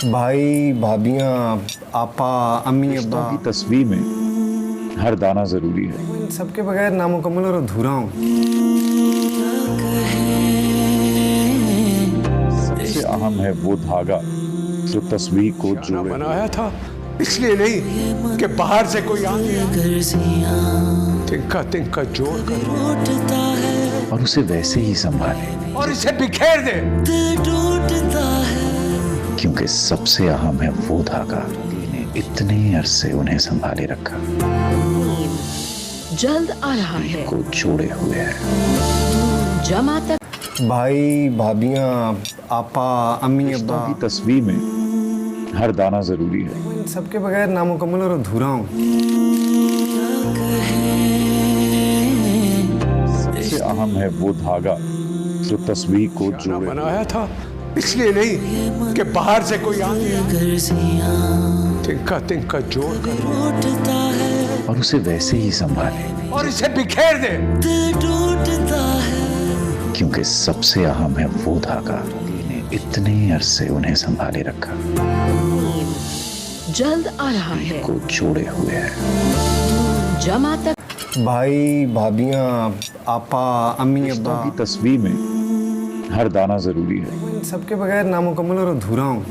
भाई भाभियाँ आपा अम्मी रिश्तों अब्बा, की तस्वीर में हर दाना जरूरी है। इन सबके बगैर नामुकम्मल और अधूरा हूँ। सबसे अहम है वो धागा जो तस्वीर को जोड़े। बनाया था इसलिए नहीं कि बाहर से कोई आ गया तिनका तिनका जोड़ कर और उसे वैसे ही संभाले, और इसे बिखेर दे। क्योंकि सबसे अहम है वो धागा ने इतने अरसे उन्हें संभाले रखा, जल्द आ रहा है को जोड़े हुए है। जमा तक भाई भाभियाँ आपा अम्मी रिश्तों अब्बा, की तस्वीर में हर दाना जरूरी है। इन सबके बगैर नामुकम्मल और अधूरा हूँ। सबसे अहम है वो धागा जो तस्वीर को जोड़े। बनाया था इसलिए नहीं कि बाहर से कोई आ गया तिनका तिनका जोड़ कर और उसे वैसे ही संभाले, और इसे बिखेर दे। क्योंकि सबसे अहम है वो धागा ने इतने अरसे उन्हें संभाले रखा, जल्द आ रहा है को जोड़े हुए है। जमा तक भाई भाभियाँ आपा अम्मी रिश्तों अब्बा, की तस्वीर में हर दाना जरूरी है। इन सबके बगैर नामुकम्मल और अधूरा हूँ।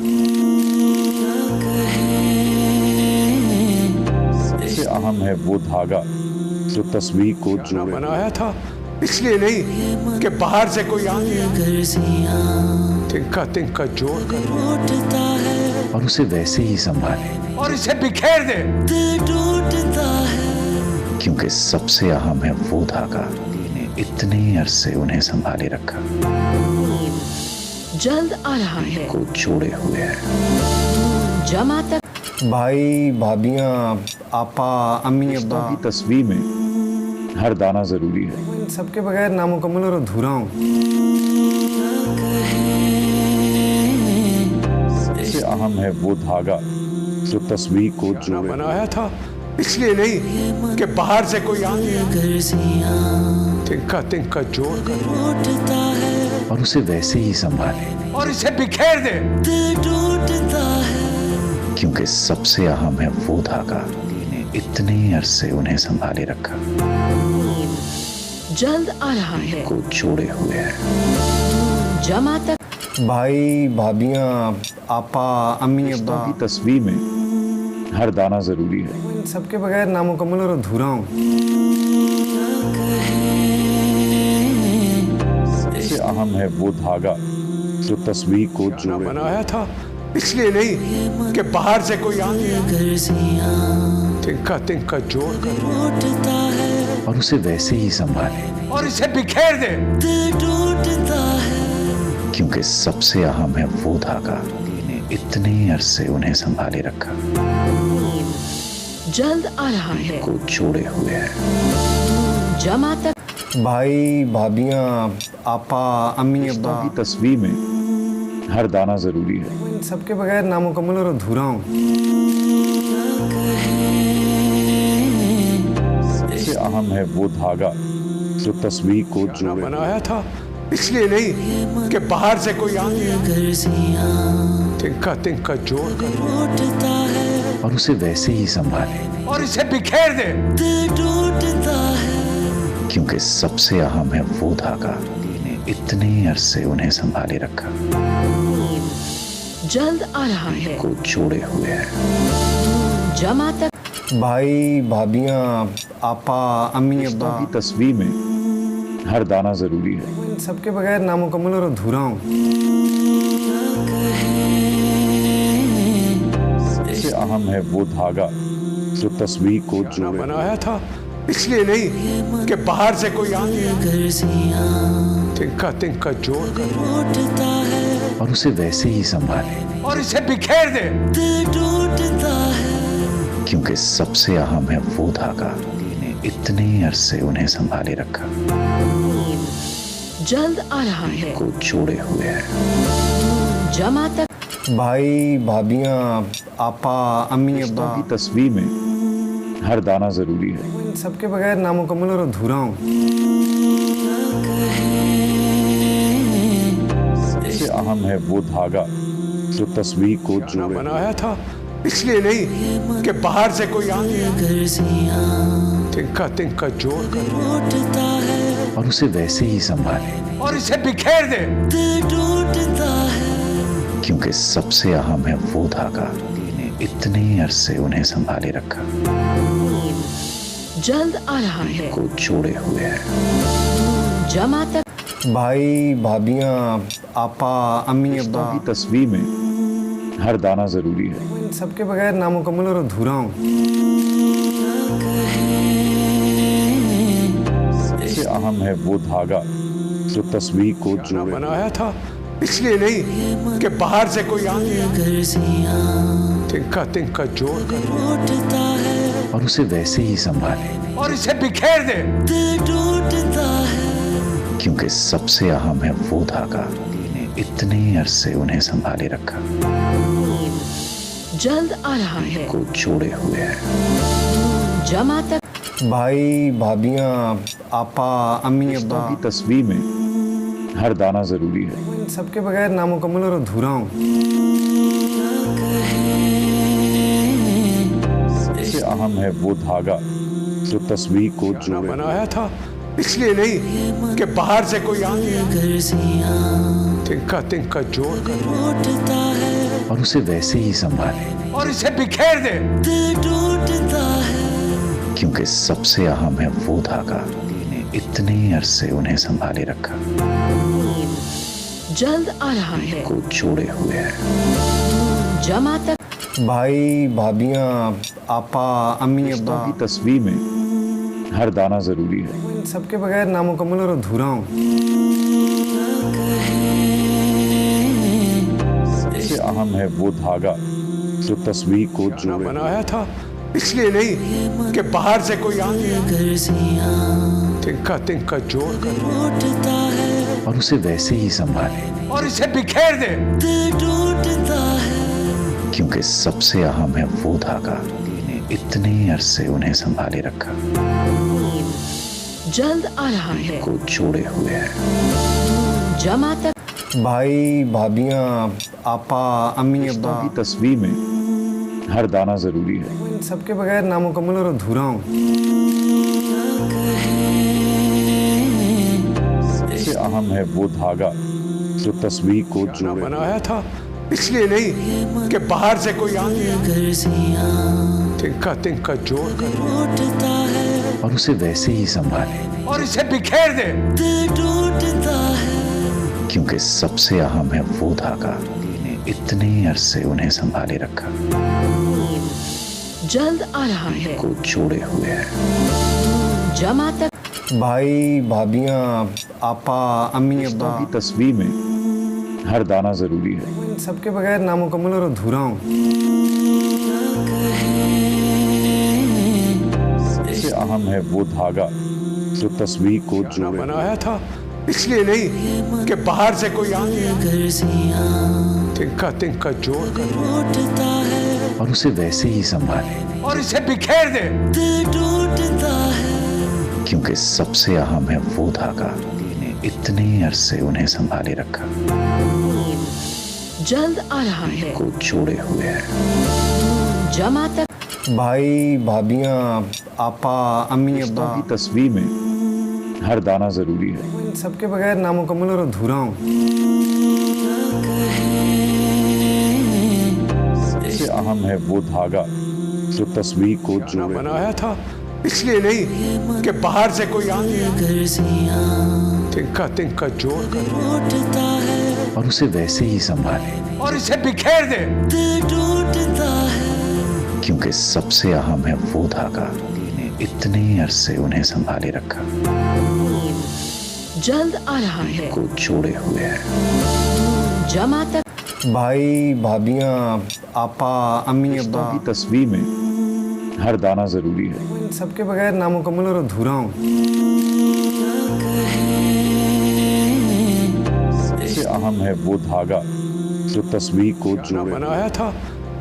सबसे अहम है वो धागा जो तस्वीर को जोड़े। बनाया था इसलिए नहीं कि बाहर से कोई आ गया तिनका तिनका जोड़ कर और उसे वैसे ही संभाले, और इसे बिखेर दे। क्योंकि सबसे अहम है वो धागा ने इतने अरसे उन्हें संभाले रखा, जल्द आ रहा है को जोड़े हुए है। जमा तक भाई भाभियाँ आपा अम्मी रिश्तों अब्बा, की तस्वीर में हर दाना जरूरी है। इन सबके बगैर नामुकम्मल और अधूरा हूँ। सबसे अहम है वो धागा जो तस्वीर को जोड़े। बनाया था इसलिए नहीं कि बाहर से कोई आ गया तिनका तिनका जोड़ कर और उसे वैसे ही संभाले, और इसे बिखेर दे। क्योंकि सबसे अहम है वो धागा ने इतने अरसे उन्हें संभाले रखा, जल्द आ रहा है को जोड़े हुए है। जमा तक भाई भाभियाँ आपा अम्मी रिश्तों अब्बा, की तस्वीर में हर दाना जरूरी है। इन सबके बगैर नामुकम्मल और अधूरा हूँ। सबसे अहम है वो धागा जो तस्वीर को जोड़े। बनाया था इसलिए नहीं कि बाहर से कोई आ गया तिनका तिनका जोड़ कर और उसे वैसे ही संभाले, और इसे बिखेर दे। क्योंकि सबसे अहम है वो धागा ने इतने अरसे उन्हें संभाले रखा, जल्द आ रहा है को जोड़े हुए है। जमा तक भाई भाभियाँ आपा अम्मी रिश्तों अब्बा, की तस्वीर में हर दाना जरूरी है। इन सबके बगैर नामुकम्मल और अधूरा हूँ। सबसे अहम है वो धागा जो तस्वीर को जोड़े। बनाया था इसलिए नहीं कि बाहर से कोई आ गया तिनका तिनका जोड़ कर और उसे वैसे ही संभाले, और इसे बिखेर दे। क्योंकि सबसे अहम है वो धागा ने इतने अरसे उन्हें संभाले रखा, जल्द आ रहा है को जोड़े हुए है। जमा तक भाई भाभियाँ आपा अम्मी रिश्तों अब्बा, की तस्वीर में हर दाना जरूरी है। इन सबके बगैर नामुकम्मल और अधूरा हूँ। सबसे अहम है वो धागा जो तस्वीर को जोड़े। बनाया था इसलिए नहीं कि बाहर से कोई आ गया तिनका तिनका जोड़ कर और उसे वैसे ही संभाले, और इसे बिखेर दे। क्योंकि सबसे अहम है वो धागा ने इतने अरसे उन्हें संभाले रखा, जल्द आ रहा है को जोड़े हुए है। जमा तक भाई भाभियाँ आपा अम्मी रिश्तों अब्बा, की तस्वीर में हर दाना जरूरी है। इन सबके बगैर नामुकम्मल और अधूरा हूँ। सबसे अहम है वो धागा जो तस्वीर को जोड़े बनाया था, इसलिए नहीं कि बाहर से कोई आके तिनका तिनका जोड़ कर और उसे वैसे ही संभाले और इसे बिखेर दे। क्योंकि सबसे अहम है वो धागा जिसने इतने अरसे उन्हें संभाले रखा, जल्द आ रहा है। को जोड़े हुए है। जमा तक भाई भाभियाँ आपा अम्मी अब्बा, की तस्वीर में हर दाना जरूरी है। इन सबके बगैर नामुकम्मल और अधूरा हूँ। सबसे अहम है वो धागा जो तस्वीर को जोड़े, बनाया था, इसलिए नहीं कि बाहर से कोई आके तिनका तिनका जोड़ कर और उसे वैसे ही संभाले और इसे बिखेर दे। क्योंकि सबसे अहम है वो धागा जिसने इतने अरसे उन्हें संभाले रखा, जल्द आ रहा है। को जोड़े हुए है। जमा तक भाई भाभियाँ आपा अम्मी अब्बा, की तस्वीर में हर दाना जरूरी है। इन सबके बगैर नामुकम्मल और अधूरा हूँ। सबसे अहम है वो धागा जो तस्वीर को जोड़े, बनाया था, इसलिए नहीं कि बाहर से कोई आके तिनका तिनका जोड़ कर और उसे वैसे ही संभाले और इसे बिखेर दे। क्योंकि सबसे अहम है वो धागा जिसने इतने अरसे उन्हें संभाले रखा, जल्द आ रहा है। को जोड़े हुए है। जमा तक भाई भाभियाँ आपा अम्मी अब्बा, की तस्वीर में हर दाना जरूरी है। इन सबके बगैर नामुकम्मल और अधूरा हूँ। सबसे अहम है वो धागा जो तस्वीर को जोड़े, बनाया था, इसलिए नहीं कि बाहर से कोई आके तिनका तिनका जोड़ कर और उसे वैसे ही संभाले और इसे बिखेर दे। क्योंकि सबसे अहम है वो धागा जिसने इतने अरसे उन्हें संभाले रखा, जल्द आ रहा है। को जोड़े हुए है। जमा तक भाई भाभियाँ आपा अम्मी अब्बा, की तस्वीर में हर दाना जरूरी है। इन सबके बगैर नामुकम्मल और अधूरा हूँ। सबसे अहम है वो धागा जो तस्वीर को जोड़े, बनाया था, इसलिए नहीं कि बाहर से कोई आके तिनका तिनका जोड़ कर और उसे वैसे ही संभाले और इसे बिखेर दे। क्योंकि सबसे अहम है वो धागा जिसने इतने अरसे उन्हें संभाले रखा, जल्द आ रहा है। को जोड़े हुए है। जमा तक भाई भाभियाँ आपा अम्मी अब्बा, की तस्वीर में हर दाना जरूरी है। इन सबके बगैर नामुकम्मल और अधूरा हूँ। सबसे अहम है वो धागा जो तस्वीर को जोड़े, बनाया था, इसलिए नहीं कि बाहर से कोई आके तिनका तिनका जोड़ कर और उसे वैसे ही संभाले और इसे बिखेर दे। क्योंकि सबसे अहम है वो धागा जिसने इतने अरसे उन्हें संभाले रखा, जल्द आ रहा है। को जोड़े हुए है। जमा तक भाई भाभियाँ आपा अम्मी अब्बा, की तस्वीर में हर दाना जरूरी है। इन सबके बगैर नामुकम्मल और अधूरा हूँ। सबसे अहम है वो धागा जो तस्वीर को जोड़े, बनाया था, इसलिए नहीं कि बाहर से कोई आके तिनका तिनका जोड़ कर और उसे वैसे ही संभाले और इसे बिखेर दे। क्योंकि सबसे अहम है वो धागा जिसने इतने अरसे उन्हें संभाले रखा, जल्द आ रहा है। को जोड़े हुए है। जमा तक भाई भाभियाँ आपा अम्मी अब्बा, की तस्वीर में हर दाना जरूरी है। इन सबके बगैर नामुकम्मल और अधूरा हूँ। सबसे अहम है वो धागा जो तस्वीर को जोड़े, बनाया था,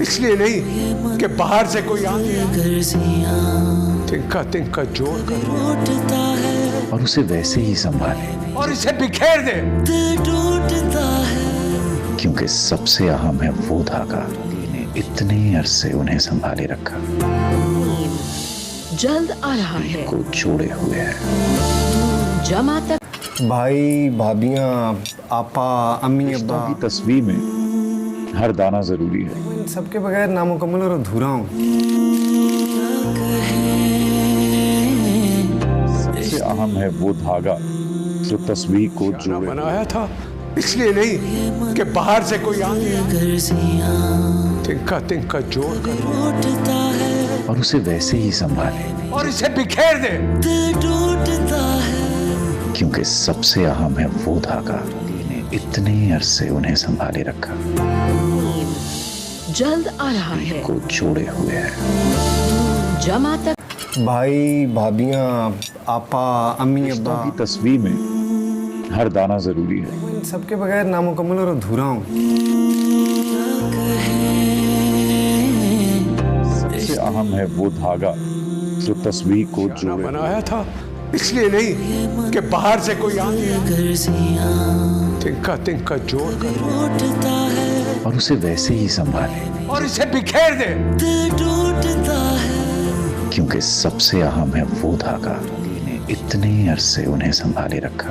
इसलिए नहीं कि बाहर से कोई आके तिनका तिनका जोड़ कर और उसे वैसे ही संभाले और इसे बिखेर दे। क्योंकि सबसे अहम है वो धागा जिन्हें इतने अरसे उन्हें संभाले रखा, जल्द आ रहा है, को जोड़े हुए है। जमा तक भाई भाभियाँ आपा अम्मी अब्बा की तस्वीर में हर दाना जरूरी है। इन सबके बगैर नामुकम्मल और अधूरा हूँ। सबसे अहम है वो धागा जो तस्वीर को जोड़े। बनाया था इसलिए नहीं कि बाहर से कोई आके तिनका तिनका जोड़ कर और उसे वैसे ही संभाले, और इसे बिखेर दे। क्योंकि सबसे अहम है वो धागा जिन्हें इतने अरसे उन्हें संभाले रखा, जल्द आ रहा है, को जोड़े हुए है। जमा तक भाई भाभियाँ आपा अम्मी अब्बा की तस्वीर में हर दाना जरूरी है। इन सबके बगैर नामुकम्मल और अधूरा हूँ। सबसे अहम है वो धागा जो तस्वीर को जोड़े। बनाया था इसलिए नहीं कि बाहर से कोई आके तिनका तिनका जोड़ कर और उसे वैसे ही संभाले, और इसे बिखेर दे। क्योंकि सबसे अहम है वो धागा जिन्हें इतने अरसे उन्हें संभाले रखा,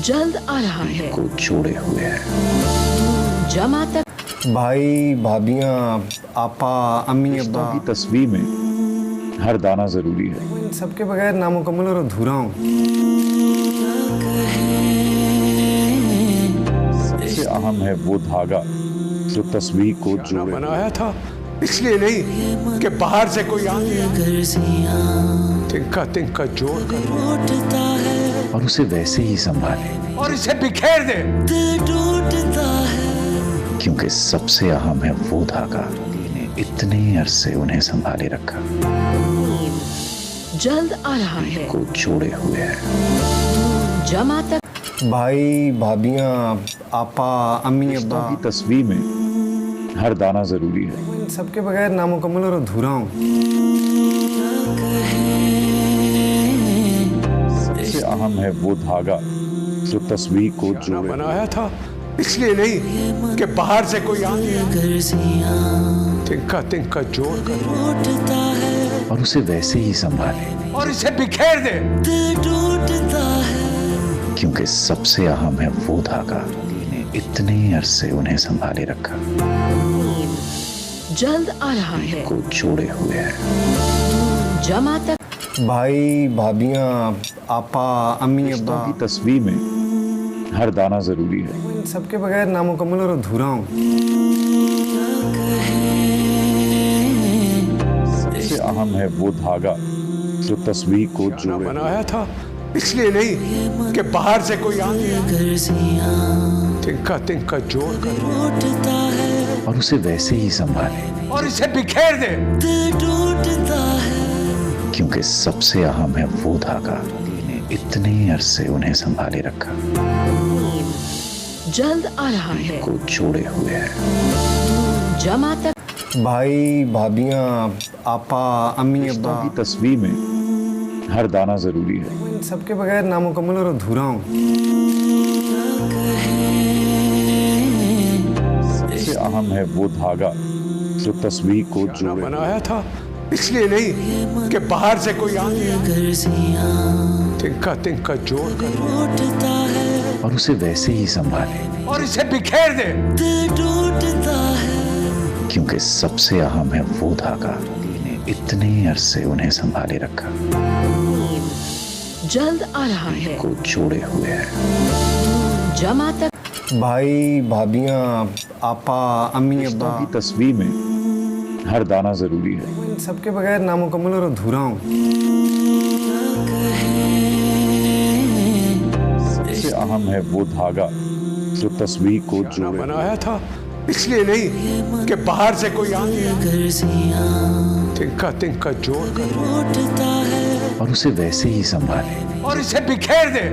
जल्द आ रहा है, को जोड़े हुए है। जमा तक भाई भाभियाँ आपा अम्मी अब्बा की तस्वीर में हर दाना जरूरी है। इन सबके बगैर नामुकम्मल और अधूरा हूँ। सबसे अहम है वो धागा जो तस्वीर को जोड़े। बनाया था इसलिए नहीं कि बाहर से कोई आके तिनका तिनका जोड़ कर और उसे वैसे ही संभाले, और इसे बिखेर दे। क्योंकि सबसे अहम है वो धागा जिन्हें इतने अरसे उन्हें संभाले रखा, जल्द आ रहा है, को जोड़े हुए है। जमा तक भाई भाभियाँ आपा अम्मी अब्बा की तस्वीर में हर दाना जरूरी है। इन सबके बगैर नामुकम्मल और अधूरा हूँ। सबसे अहम है वो धागा जो तस्वीर को जोड़े। बनाया था इसलिए नहीं कि बाहर से कोई आके तिनका तिनका जोड़ कर और उसे वैसे ही संभाले, और इसे बिखेर दे। क्योंकि सबसे अहम है वो धागा जिन्हें इतने अरसे उन्हें संभाले रखा, जल्द आ रहा है, को जोड़े हुए है। जमा तक भाई भाभियाँ आपा अम्मी अब्बा की तस्वीर में हर दाना जरूरी है। इन सबके बगैर नामुकम्मल और अधूरा हूँ। सबसे अहम है वो धागा जो तस्वीर को जोड़े। बनाया था इसलिए नहीं कि बाहर से कोई आके तिनका तिनका जोड़ कर और उसे वैसे ही संभाले, और इसे बिखेर दे। क्योंकि सबसे अहम है वो धागा जिन्हें इतने अरसे उन्हें संभाले रखा, जल्द आ रहा है, को जोड़े हुए है। जमा तक भाई भाभियाँ आपा अम्मी अब्बा की तस्वीर में हर दाना जरूरी है। इन सबके बगैर नामुकम्मल और अधूरा हूँ। सबसे अहम है वो धागा जो तस्वीर को जोड़े। बनाया था इसलिए नहीं कि बाहर से कोई आके तिनका तिनका जोड़ कर और उसे वैसे ही संभाले, और इसे बिखेर दे। क्योंकि सबसे अहम है वो धागा जिन्हें इतने अरसे उन्हें संभाले रखा, जल्द आ रहा है, को जोड़े हुए है। जमा तक भाई भाभियाँ आपा अम्मी अब्बा की तस्वीर में हर दाना जरूरी है। इन सबके बगैर नामुकम्मल और अधूरा हूँ। सबसे अहम है वो धागा जो तस्वीर को जोड़े। बनाया था इसलिए नहीं कि बाहर से कोई आके तिनका तिनका जोड़ कर और उसे वैसे ही संभाले, और इसे बिखेर दे।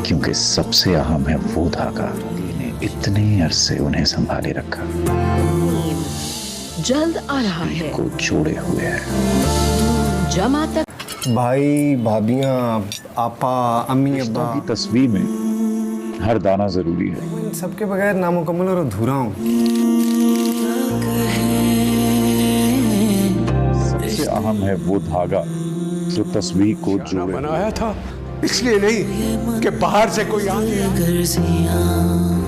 क्योंकि सबसे अहम है वो धागा जिन्हें इतने अरसे उन्हें संभाले रखा, जल्द आ रहा है, को जोड़े हुए है। जमा तक भाई भाभियाँ आपा अम्मी अब्बा की तस्वीर में हर दाना जरूरी है। इन सबके बगैर नामुकम्मल और अधूरा हूँ। सबसे अहम है वो धागा जो तस्वीर को जोड़े। बनाया था इसलिए नहीं कि बाहर से कोई आके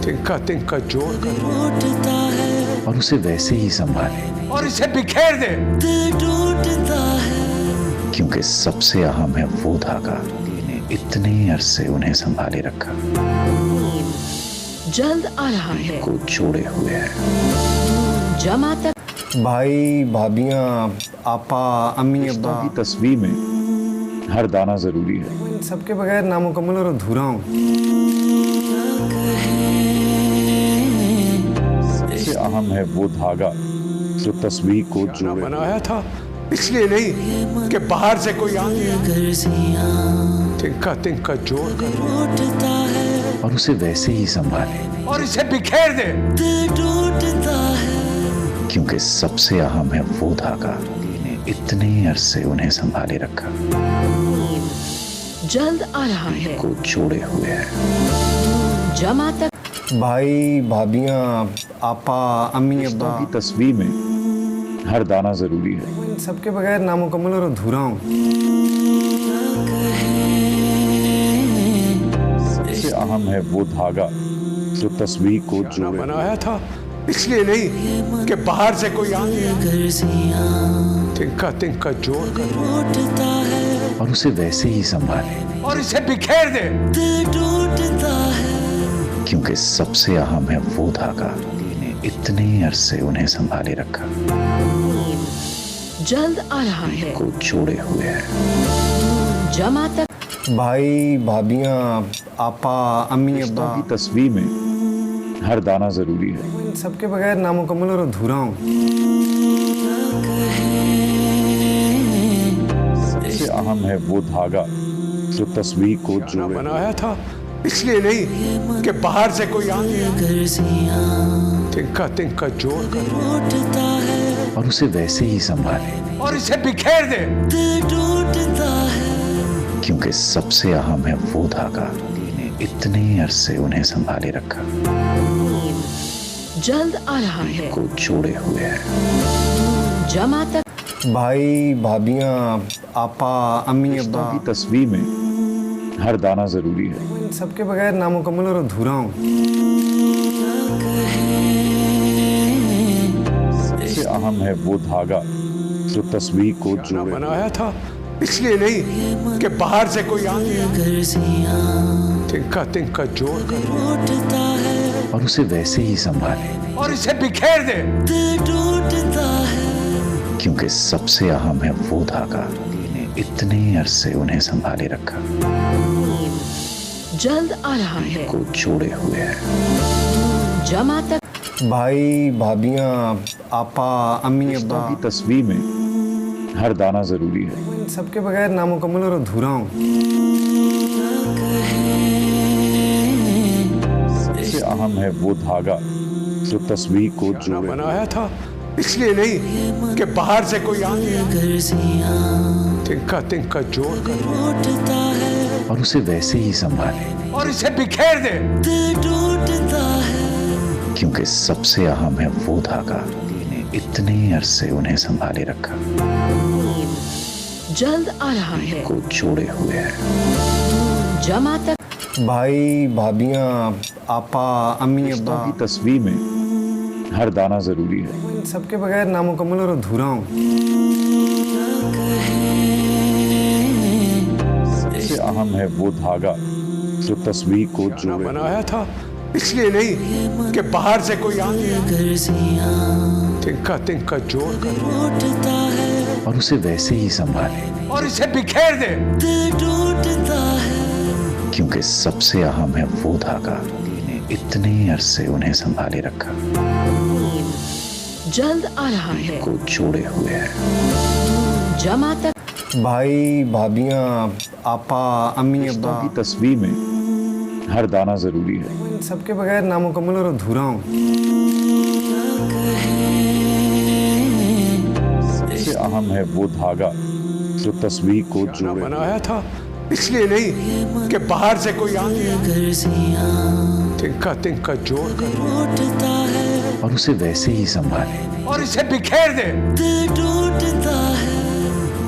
तिनका तिनका जोड़ कर और उसे वैसे ही संभाले, और इसे बिखेर दे। क्योंकि सबसे अहम है वो धागा जिसने इतने अरसे उन्हें संभाले रखा, जल्द आ रहा है। को जोड़े हुए है। जमा तक भाई भाभियाँ आपा अम्मी अब्बा, की तस्वीर में हर दाना जरूरी है। इन सबके बगैर नामुकम्मल और अधूरा हूँ। सबसे अहम है वो धागा जो तस्वीर को जोड़े। बनाया था इसलिए नहीं कि बाहर से कोई आके तिनका तिनका जोड़ कर और उसे वैसे ही संभाले, और इसे बिखेर दे। क्योंकि सबसे अहम है वो धागा जिसने इतने अरसे उन्हें संभाले रखा, जल्द आ रहा है। को जोड़े हुए है। जमा तक भाई भाभियाँ आपा अम्मी अब्बा, की तस्वीर में हर दाना जरूरी है। इन सबके बगैर नामुकम्मल और अधूरा हूँ। सबसे अहम है वो धागा जो तस्वीर को जोड़े। बनाया था इसलिए नहीं कि बाहर से कोई आके तिनका तिनका जोड़ कर और उसे वैसे ही संभाले, और इसे बिखेर दे। क्योंकि सबसे अहम है वो धागा जिसने इतने अरसे उन्हें संभाले रखा, जल्द आ रहा है। को जोड़े हुए है। जमा तक भाई भाभियाँ आपा अम्मी अब्बा, की तस्वीर में हर दाना जरूरी है। इन सबके बगैर नामुकम्मल और अधूरा हूँ। सबसे अहम है वो धागा जो तस्वीर को जोड़े। बनाया था इसलिए नहीं कि बाहर से कोई आके तिनका तिनका जोड़ कर और उसे वैसे ही संभाले, और इसे बिखेर दे। क्योंकि सबसे अहम है वो धागा जिसने इतने अरसे उन्हें संभाले रखा, जल्द आ रहा है। को जोड़े हुए है। जमा तक भाई भाभियाँ आपा अम्मी अब्बा, की तस्वीर में हर दाना जरूरी है। इन सबके बगैर नामुकम्मल और अधूरा हूँ। सबसे अहम है वो धागा जो तस्वीर को जोड़े। बनाया था इसलिए नहीं कि बाहर से कोई आके तिनका तिनका जोड़ कर और उसे वैसे ही संभाले, और इसे बिखेर दे। क्योंकि सबसे अहम है वो धागा जिसने इतने अरसे उन्हें संभाले रखा, जल्द आ रहा है। को जोड़े हुए है। जमा तक भाई भाभियाँ आपा अम्मी अब्बा, की तस्वीर में हर दाना जरूरी है। इन सबके बगैर नामुकम्मल और अधूरा हूँ। सबसे अहम है वो धागा जो तस्वीर को जोड़े। बनाया था इसलिए नहीं कि बाहर से कोई आके तिनका तिनका जोड़ कर और उसे वैसे ही संभाले, और इसे बिखेर दे। क्योंकि सबसे अहम है वो धागा जिसने इतने अरसे उन्हें संभाले रखा, जल्द आ रहा है। को जोड़े हुए है। जमा तक भाई भाभियाँ आपा अम्मी अब्बा, की तस्वीर में हर दाना जरूरी है। इन सबके बगैर नामुकम्मल और अधूरा हूँ। सबसे अहम है वो धागा जो तस्वीर को जोड़े। बनाया था इसलिए नहीं कि बाहर से कोई आके तिनका तिनका जोड़ कर और उसे वैसे ही संभाले, और इसे बिखेर दे। क्योंकि सबसे अहम है वो धागा जिसने इतने अरसे उन्हें संभाले रखा, जल्द आ रहा है। को जोड़े हुए है। जमा तक भाई भाभियाँ आपा अम्मी अब्बा, की तस्वीर में हर दाना जरूरी है। इन सबके बगैर नामुकम्मल और अधूरा हूँ। सबसे अहम है वो धागा जो तस्वीर को जोड़े। बनाया था इसलिए नहीं कि बाहर से कोई आके तिनका तिनका जोड़ कर और उसे वैसे ही संभाले, और इसे बिखेर दे।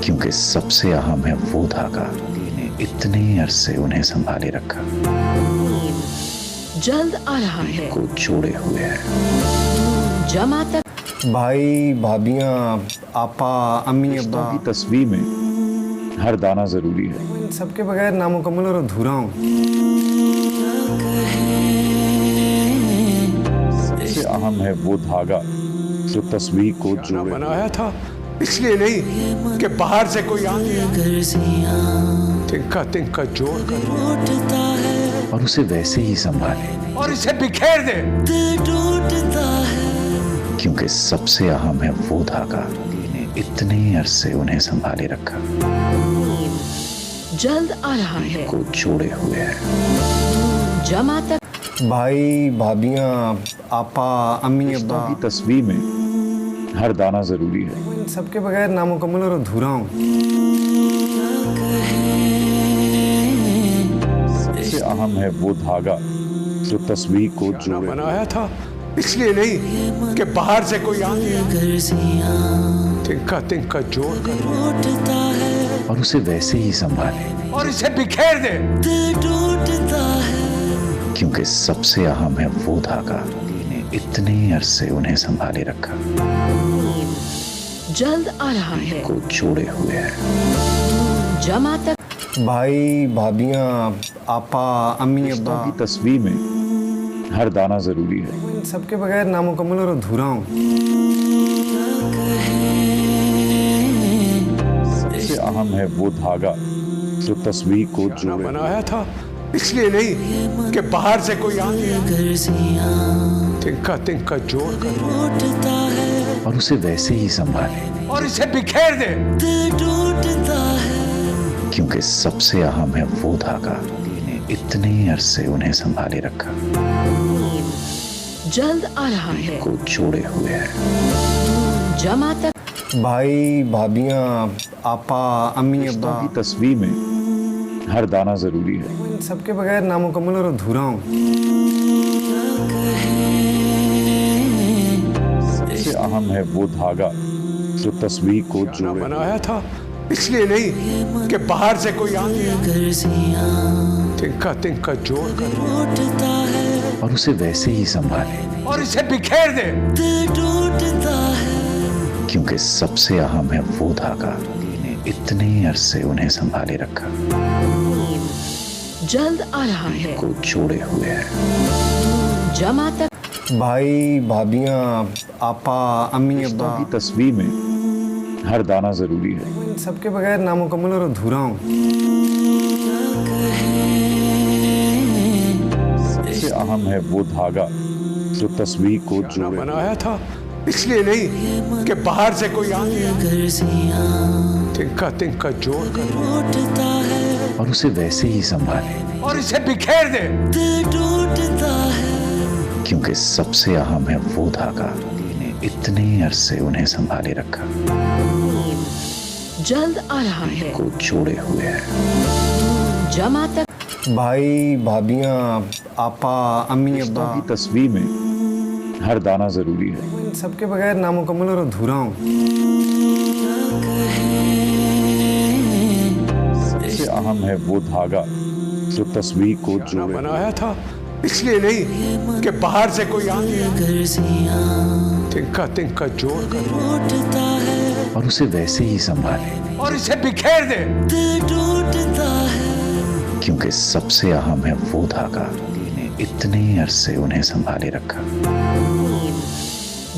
क्योंकि सबसे अहम है वो धागा जिसने इतने अरसे उन्हें संभाले रखा, जल्द आ रहा है। को जोड़े हुए है। जमा तक भाई भाभियाँ आपा अम्मी अब्बा, की तस्वीर में हर दाना जरूरी है। इन सबके बगैर नामुकम्मल और अधूरा हूँ। सबसे अहम है वो धागा जो तस्वीर को जोड़े, बनाया था इसलिए नहीं कि बाहर से कोई आके तिनका तिनका जोड़ कर और उसे वैसे ही संभाले, और इसे बिखेर दे। क्योंकि सबसे अहम है वो धागा जिसने इतने अरसे उन्हें संभाले रखा, जल्द आ रहा है। को जोड़े हुए है। जमा तक भाई भाभियाँ आपा अम्मी अब्बा, की तस्वीर में हर दाना जरूरी है। इन सबके बगैर नामुकम्मल और अधूरा हूँ। सबसे अहम है वो धागा जो तस्वीर को जोड़े, बनाया था इसलिए नहीं कि बाहर से कोई आके तिनका तिनका जोड़ कर और उसे वैसे ही संभाले, और इसे बिखेर दे। क्योंकि सबसे अहम है वो धागा जिसने इतने अरसे उन्हें संभाले रखा, जल्द आ रहा है। को जोड़े हुए है। जमा तक भाई भाभियाँ आपा अम्मी अब्बा, की तस्वीर में हर दाना जरूरी है। इन सबके बगैर नामुकम्मल और अधूरा हूँ। सबसे अहम है वो धागा जो तस्वीर को जोड़े, बनाया था इसलिए नहीं कि बाहर से कोई आके तिनका तिनका जोड़ कर और उसे वैसे ही संभाले, और इसे बिखेर दे। क्योंकि सबसे अहम है वो धागा जिसने इतने अरसे उन्हें संभाले रखा, जल्द आ रहा है। को जोड़े हुए है। जमा तक भाई भाभियाँ आपा अम्मी अब्बा, की तस्वीर में हर दाना जरूरी है। इन सबके बगैर नामुकम्मल और अधूरा हूँ। सबसे अहम है वो धागा जो तस्वीर को जोड़े, बनाया था इसलिए नहीं कि बाहर से कोई आके तिनका तिनका जोड़ कर और उसे वैसे ही संभाले, और इसे बिखेर दे। क्योंकि सबसे अहम है वो धागा जिसने इतने अरसे उन्हें संभाले रखा, जल्द आ रहा है। को जोड़े हुए है। जमा तक भाई भाभियाँ आपा अम्मी अब्बा, की तस्वीर में हर दाना जरूरी है। इन सबके बगैर नामुकम्मल और अधूरा हूँ। सबसे अहम है वो धागा जो तस्वीर को जोड़े, बनाया था इसलिए नहीं कि बाहर से कोई आके तिनका तिनका जोड़ कर और उसे वैसे ही संभाले, और इसे बिखेर दे। क्योंकि सबसे अहम है वो धागा जिसने इतने अरसे उन्हें संभाले रखा, जल्द आ रहा है। को जोड़े हुए है। जमा तक भाई भाभियाँ आपा अम्मी अब्बा, की तस्वीर में हर दाना जरूरी है। इन सबके बगैर नामुकम्मल और अधूरा हूँ। सबसे अहम है वो धागा जो तस्वीर को जोड़े, बनाया था इसलिए नहीं कि बाहर से कोई आके तिनका तिनका जोड़ कर और उसे वैसे ही संभाले, और इसे बिखेर दे। क्योंकि सबसे अहम है वो धागा जिसने इतने अरसे उन्हें संभाले रखा,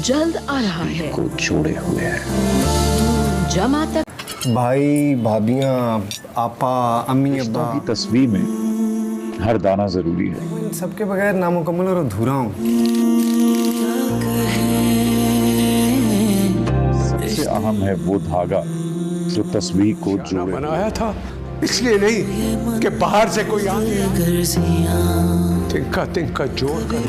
जल्द आ रहा है। को जोड़े हुए है। जमा तक भाई भाभियाँ आपा अम्मी अब्बा, की तस्वीर में हर दाना जरूरी है। इन सबके बगैर नामुकम्मल और अधूरा हूँ। सबसे अहम है वो धागा जो तस्वीर को जोड़े, बनाया था इसलिए नहीं कि बाहर से कोई आके तिनका तिनका जोड़ कर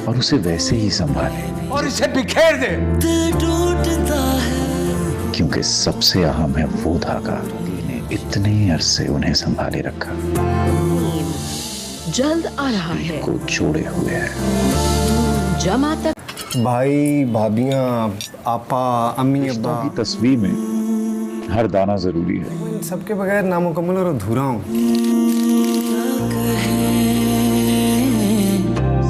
और उसे वैसे ही संभाले, और इसे बिखेर दे। क्योंकि सबसे अहम है वो धागा जिसने इतने अरसे उन्हें संभाले रखा, जल्द आ रहा है। को जोड़े हुए है। जमा तक भाई भाभियाँ आपा अम्मी अब्बा की तस्वीर में हर दाना जरूरी है। इन सबके बगैर नामुकम्मल और अधूरा हूँ।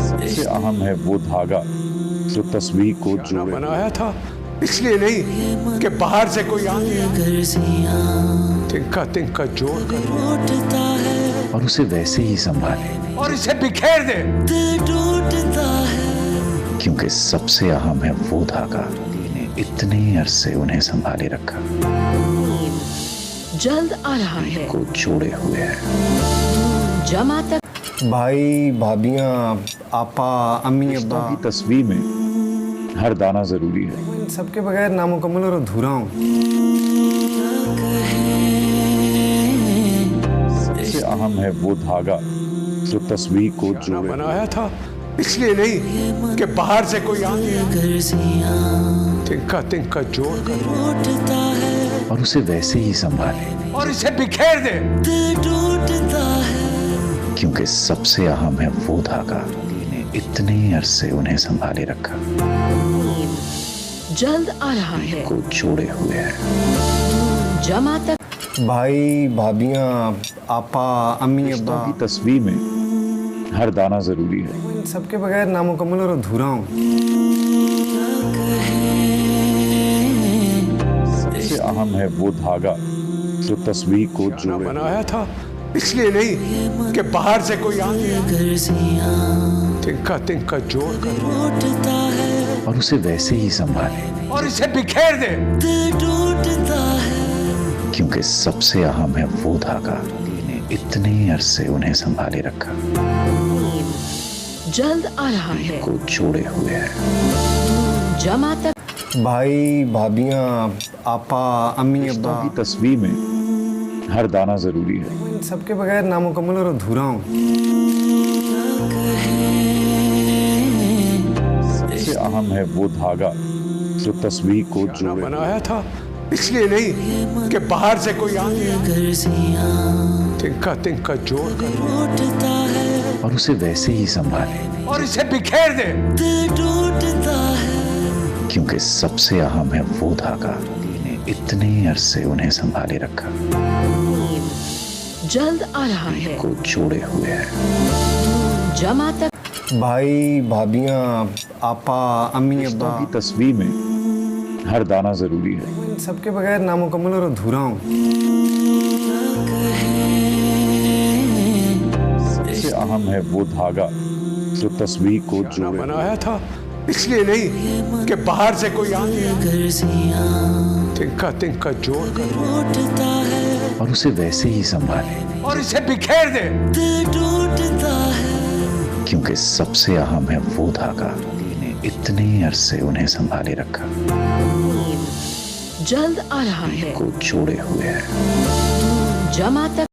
सबसे अहम है वो धागा जो तस्वीर को जोड़े। बनाया था इसलिए नहीं कि बाहर से कोई आके तिनका तिनका जोड़ कर और उसे वैसे ही संभाले, और इसे बिखेर दे। क्योंकि सबसे अहम है वो धागा जिन्हें इतने अरसे उन्हें संभाले रखा, जल्द आ रहा है। को जोड़े हुए है। जमा तक भाई भाभियाँ आपा अम्मी अब्बा की तस्वीर में हर दाना जरूरी है। इन सबके बगैर नामुकम्मल और अधूरा हूँ। सबसे अहम है वो धागा जो तस्वीर को जोड़े। बनाया था इसलिए नहीं कि बाहर से कोई आके तिनका तिनका जोड़ कर और उसे वैसे ही संभाले, और इसे बिखेर दे। क्योंकि सबसे अहम है वो धागा जिन्हें इतने अरसे उन्हें संभाले रखा, जल्द आ रहा है। को जोड़े हुए है। जमा तक भाई भाभियाँ आपा अम्मी अब्बा की तस्वीर में हर दाना जरूरी है। इन सबके बगैर नामुकम्मल और अधूरा हूँ। सबसे अहम है वो धागा जो तस्वीर को जोड़े। बनाया था इसलिए नहीं कि बाहर से कोई आके तिनका तिनका जोड़ कर और उसे वैसे ही संभाले, और इसे बिखेर दे। क्योंकि सबसे अहम है वो धागा जिन्हें इतने अरसे उन्हें संभाले रखा, जल्द आ रहा है। को जोड़े हुए है। जमा तक भाई भाभियाँ आपा अम्मी अब्बा की तस्वीर में हर दाना जरूरी है। इन सबके बगैर नामुकम्मल और अधूरा हूँ। सबसे अहम है वो धागा जो तस्वीर को जोड़े। बनाया था इसलिए नहीं कि बाहर से कोई आके तिनका तिनका जोड़ कर और उसे वैसे ही संभाले, और इसे बिखेर दे। क्योंकि सबसे अहम है वो धागा जिन्हें इतने अरसे उन्हें संभाले रखा, जल्द आ रहा है। को जोड़े हुए है। जमा तक भाई भाभियाँ आपा अम्मी अब्बा की तस्वीर में हर दाना जरूरी है। इन सबके बगैर नामुकम्मल और अधूरा हूँ। सबसे अहम है वो धागा जो तस्वीर को जोड़े। बनाया था इसलिए नहीं कि बाहर से कोई आके तिनका तिनका जोड़ कर और उसे वैसे ही संभाले, और इसे बिखेर दे। क्योंकि सबसे अहम है वो धागा जिन्हें इतने अरसे उन्हें संभाले रखा, जल्द आ रहा है। को जोड़े हुए है। जमा तक